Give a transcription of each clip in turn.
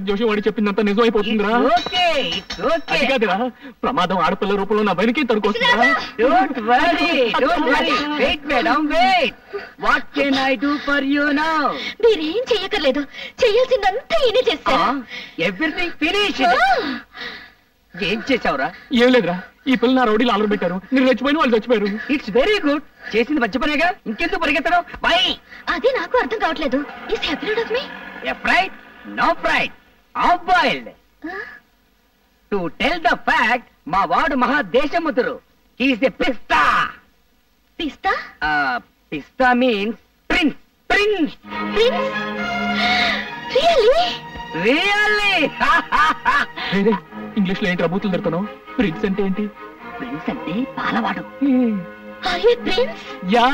జోషి వాడు చెప్పిందంతా నిజమైపోతుందిరా. అది కాదురా, ప్రమాదం ఆడపిల్ల రూపంలో నా వెనకే తడుకొస్తుందిరా. Don't worry. Wait, madam, wait. What can I do for you now? మీరేం చెయ్యక్కర్లేదు, చెయ్యాల్సిందంతా ఈయనే చేస్తా. Everything finished. ఏం చేసావురా? ఏం లేదురా, ఈ పిల్ల నా రౌడీలు ఆలర్ పెట్టారు, నేను చచ్చిపోయిన వాళ్ళు చచ్చిపోయారు. It's very good. చేసింది మంచి పనేగా, ఇంకెందుకు పరిగెత్తడం? బై. అదే నాకు అర్థం కావట్లేదు. Is happy of me? Afraid? No pride. Half boiled. To tell the fact, మా వాడు మహాదేశముతురు. He is a pista. పిస్తా? Pista means prince. Prince. Prince? Really? Really? English లో ఏంటి రబూతులు తిడతాను? ప్రిన్స్ అంటే ఏంటి? ప్రిన్స్ అంటే పాలవాడు. Are you prince? యా.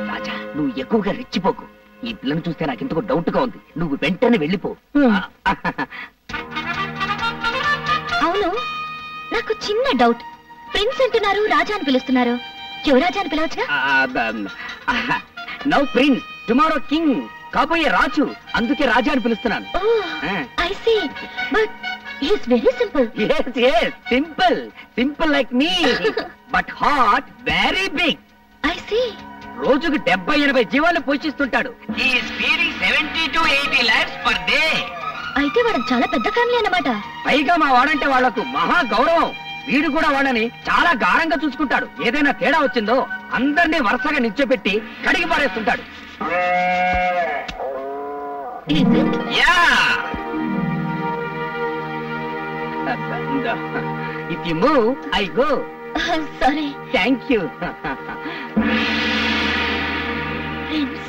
రాజా, నువ్వు ఎక్కువగా రెచ్చిపోకు. ఈ పిల్లను చూస్తే నాకెందుకో డౌట్ గా ఉంది. నువ్వు వెంటనే వెళ్ళిపో. అవును, నాకు చిన్న డౌట్. ప్రిన్స్ అంటున్నారు, రాజా అని పిలుస్తున్నారు. యువరాజా అని పిలవచ్చుగా? Now prince, tomorrow king. కాబోయే రాజు, అందుకే రాజా అని పిలుస్తున్నాను. I see, but he is very simple. yes, simple like me, but heart very big. I see. రోజుకు 70-80 జీవాలు పోషిస్తుంటాడు. He is feeding 70 to 80 lakhs per day. అయితే వాడు చాలా పెద్ద ఫ్యామిలీ అన్నమాట. పైగా మా వాడంటే వాళ్లకు మహా గౌరవం. వీడు కూడా వాళ్ళని చాలా గారంగా చూసుకుంటాడు. ఏదైనా తేడా వచ్చిందో అందరినీ వరుసగా నిల్చోబెట్టి కడిగి పారేస్తుంటాడు. If you move, I go. Sorry. Thank you. Prince.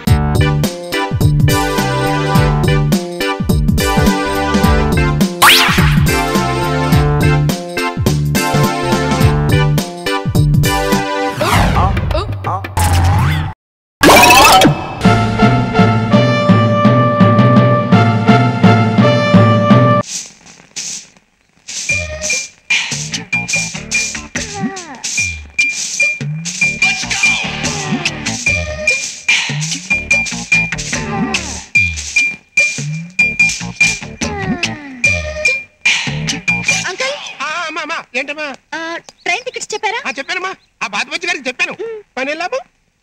Train tickets చెప్పారా? చెప్పానమ్మా, ఆ బాధపచ్చి గారికి చెప్పాను. పని లాభం,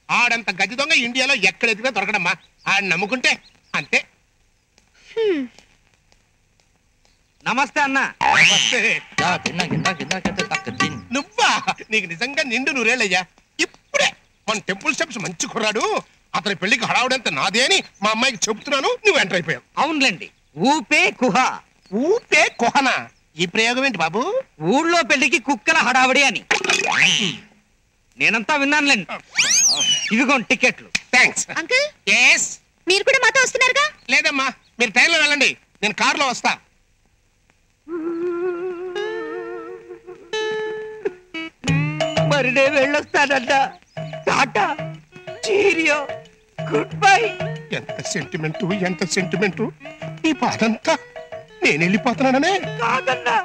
ఆడంత గది దొంగ ఇండియాలో ఎక్కడ ఎదిగినా దొరకడమ్మా. ఆడ నమ్ముకుంటే అంతే. నమస్తే అన్న. నువ్వా? నీకు నిజంగా నిండు నూరేళ్ళయ్యా. ఇప్పుడే మన టెంపుల్ స్టెప్స్ మంచి కుర్రాడు, అతని పెళ్లికి హడావుడంతా నాదే అని మా అమ్మాయికి చెబుతున్నాను, నువ్వు ఎంటర్ అయిపోయావు. అవునులేండి, ఊపే కుహ. ఊపే కుహనా? ఈ ప్రయోగం ఏంటి బాబు? ఊళ్ళో పెళ్లికి కుక్కల హడావిడి అని నేనంతా విన్నానులేండి. ఇదిగోండి టికెట్లు. థ్యాంక్స్. Uncle, yes. మీరు కూడా మాతో వస్తున్నారుగా? లేదమ్మా, మీరు ట్రైన్లో వెళ్ళండి, నేను కారులో వస్తా. మరి నేను వెళ్ళొస్తానంట. Tata, cheerio, good bye. ఎంత సెంటిమెంటు ఈ బాధంతా నేను వెళ్ళిపోతున్నాననే. కాదన్నా,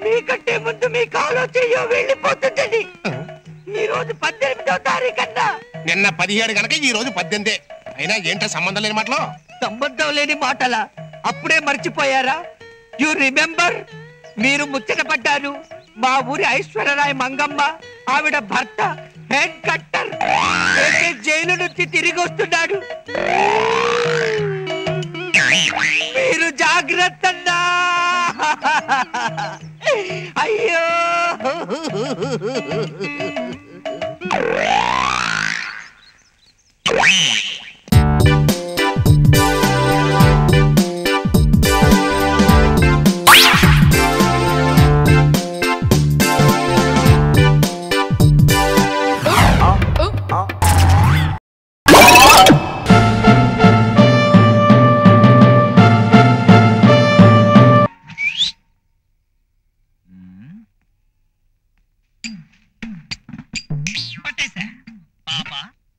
మీకంటే ముందు మీ కాలో చెయ్యో వెళ్ళిపోతుంది. ఈ రోజు 18వ తారీఖు అన్నా. నిన్న 17 కనుక ఈ రోజు 18. అయినా ఏంటో సంబంధం లేని మాటలో. సంబంధం లేని మాటలా? అప్పుడే మర్చిపోయారా? You remember? మీరు ముచ్చట పడ్డారు. మా ఊరి ఐశ్వర్యరాయ్ మంగమ్మ, ఆవిడ భర్త హెడ్ కట్టర్ జైలు నుంచి తిరిగి వస్తున్నాడు. మీరు జాగ్రత్త. అయ్యో,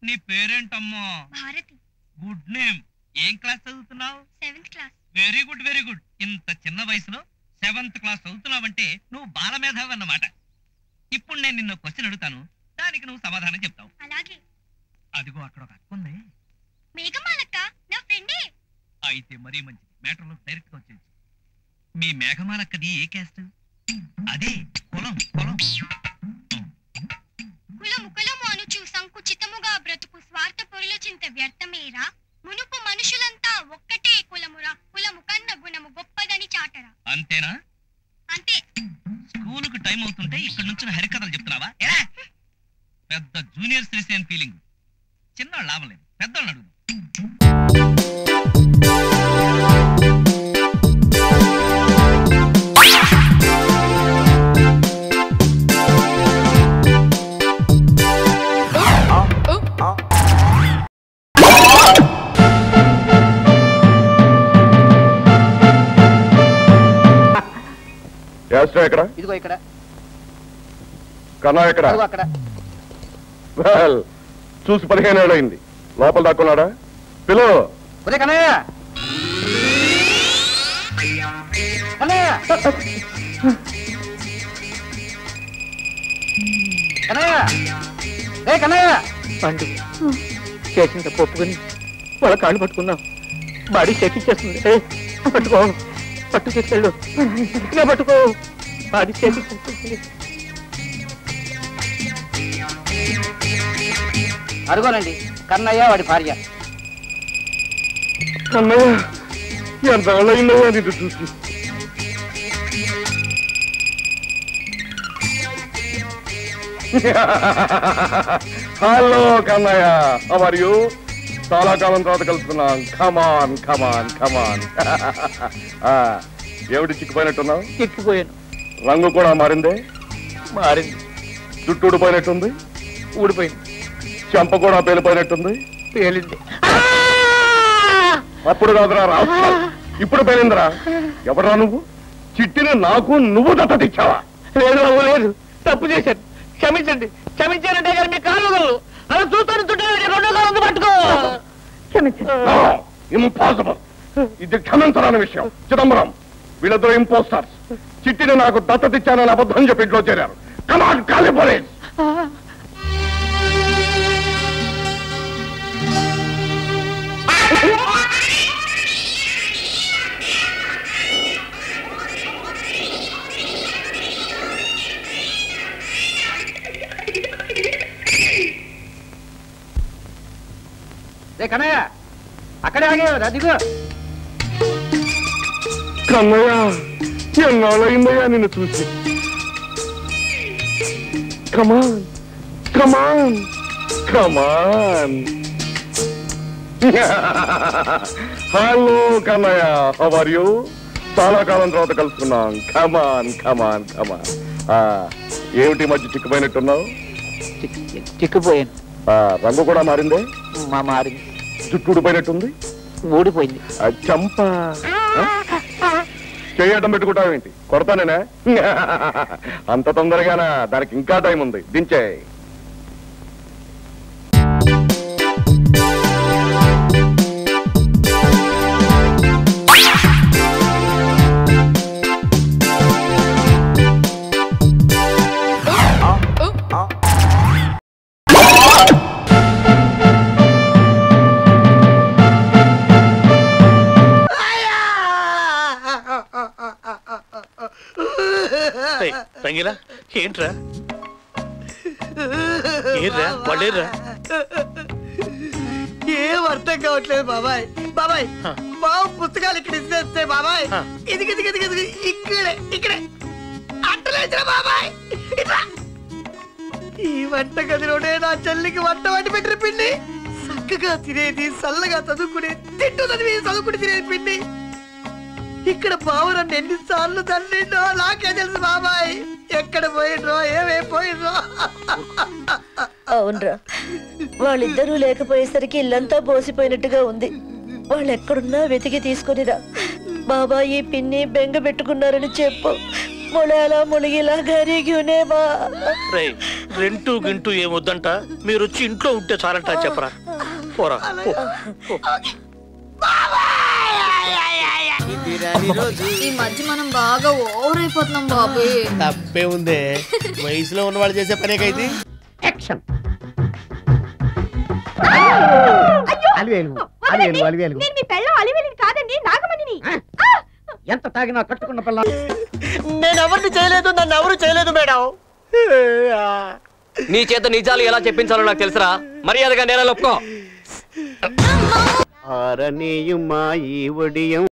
నీ పేరేంటమ్మా? భారతి. Good name. ఏం క్లాస్ చదువుతున్నావు? 7th class. Very good very good. ఇంత చిన్న వయసులో 7th క్లాస్ చదువుతున్నావంటే నువ్వు బాలమేధావి అన్నమాట. ఇప్పుడు నేను నిన్ను క్వశ్చన్ అడుగుతాను, దానికి నువ్వు సమాధానం చెప్తావు. అలాగే. అదిగో అక్కడ ఒక అక్క ఉంది. మేఘమాలక్క, నా ఫ్రెండే. అయితే మరీ మంచిది. మ్యాటర్లో డైరెక్ట్ గా వచ్చేసి మీ మేఘమాలక్కది ఏ క్యాస్ట్? అదే కులం కులం. కులము కులము అనుచు సంకుచితముగా బ్రతుకు స్వార్థ పొరుల చింత వ్యర్థమేరా. మునుపు మనుషులంతా ఒక్కటే కులమురా. కులము కన్న గుణము గొప్పదని చాటరా. అంతేనా? అంతే. స్కూలుకు టైం అవుతుంటే ఇక్కడ నుంచి హరికథలు చెప్తున్నావా? పెద్ద జూనియర్ సిటిజన్ ఫీలింగ్. చిన్నవాళ్ళు లాభం లేదు, పెద్దవాళ్ళు అడుగు. ఎక్కడ? ఇదిగో ఇక్కడ. కన్నా ఎక్కడ? అక్కడ. చూసి 15 ఏళ్ళు అయింది. లోపల దాక్కున్నాడా? పిలువు. కన్నయ్య కన్నయ్య కన్నయ్య ఏ కన్నయ్య పండు చేసిన తప్పు ఒప్పుకొని వాళ్ళ కాళ్ళు పట్టుకున్నాం. బాడీ చేపించేస్తుంది. పట్టుకో, పట్టు తీసుకెళ్ళు. పట్టుకో, బాడీ చేపించేస్తుంది. అడుగోనండి కన్నయ్య వాడి భార్య. కన్నయ్య ఎంత అయిందయ్యా నిన్ను చూసి. Hello Kannayya, how are you? చాలా కాలం తర్వాత కలుసుకున్నాం. కమాన్ కమాన్ కమాన్. ఏమిటి చిక్కిపోయినట్టున్నావు? చిక్కిపోయాను. రంగు కూడా మారిందే? మారింది. జుట్టు ఊడిపోయినట్టుంది? ఊడిపోయింది. చెంప కూడా పేలిపోయినట్టుంది? పేలింది. అప్పుడు కాదురా రాస్తా, ఇప్పుడు పేలిందిరా. ఎవడరా నువ్వు? చిట్టిని నాకు నువ్వు దత్తతిచ్చావా? లేదు బాబు, లేదు. తప్పు చేశాను, క్షమించండి. క్షమించారంటే కానీ మీ కాళ్ళు అలా చూస్తాను. రెండో కాలం పట్టుకో. క్షమించండి. ఇంపాసిబుల్. ఇది క్షమించరాని విషయం. చిదంబరం, వీళ్ళిద్దరు ఇంపోస్టర్స్. చిట్టిని నాకు దత్తతిచ్చానని అబద్ధం చెప్పి ఇంట్లో చేరారు. కమాన్, కాలి పోలీస్. కన్నయ్య అక్కడే ఆగేవారు. అదిగో కన్నయ్య, ఎన్నాళ్ళయిందయ్యా నిన్ను చూసి. Come on come on come on. Hello Kannayya, how are you? చాలా కాలం తర్వాత కలుసుకున్నాం. కమాన్ కమాన్ కమాన్. ఏమిటి మధ్య చిక్కిపోయినట్టున్నావు? చిక్కిపోయాను. రంగు కూడా మారిందే? మారింది. జుట్టు ఊడిపోయినట్టుంది? ఊడిపోయింది. చంప చేయటం పెట్టుకుంటావేంటి? కొడతానేనా? అంత తొందరగానా? దానికి ఇంకా టైం ఉంది. దించే. రంగిలా, ఏంట్రా? ఏర్రా వాళ్ళేర్రా? ఏం అర్థం కావట్లేదు బాబాయ్. బాబాయ్ బాబు పుస్తకాలు ఇక్కడ ఇస్తే బాబాయ్. ఇదిగి ఇక్కడే ఇక్కడే అట్టలేదురా బాబాయ్. ఈ వంట గదిలోనే నా చెల్లికి వంట వండి పెట్టిన పిండి. చక్కగా తినేది, చల్లగా చదువుకునేది, తింటున్నది చదువుకుని తినేది పిండి. ఇక్కడ బావురన్న ఎన్నిసార్లు తల్లిండో నాకే తెలుసు బాబాయ్. ఎక్కడ పోయినో ఏమైపోయినో. అవునరా, వాళ్ళిద్దరూ లేకపోయేసరికి ఇల్లంతా బోసిపోయినట్టుగా ఉంది. వాళ్ళు ఎక్కడున్నా వెతికి తీసుకునిరా. బాబాయి పిన్ని బెంగ పెట్టుకున్నారని చెప్పు. మొళేలా మునిగిలా గరిగినేవా. రెంటూ గింటూ ఏమొద్దంట, మీరు వచ్చి ఇంట్లో ఉంటే చాలంట. చెప్పరా, పోరా. ఈ మధ్య మనం బాగా ఓవర్ అయిపోతున్నాం బాబు. తప్పే ఉందే, వయసులో ఉన్నవాళ్ళు చేసే పనేకైతే. యాక్షన్. నేను మీ పెళ్ళం అలివేలిని కాదండి, నాగమణిని. ఎంత తాగినా కట్టుకున్న పిల్ల. నేను ఎవరిని చేయలేదు, నన్ను ఎవరు చేయలేదు మేడం. నీ చేత నిజాలు ఎలా చెప్పించాలో నాకు తెలుసురా. మర్యాదగా నేల ఒప్పుకో. ఆరనీయుమా ఈ ఒడియం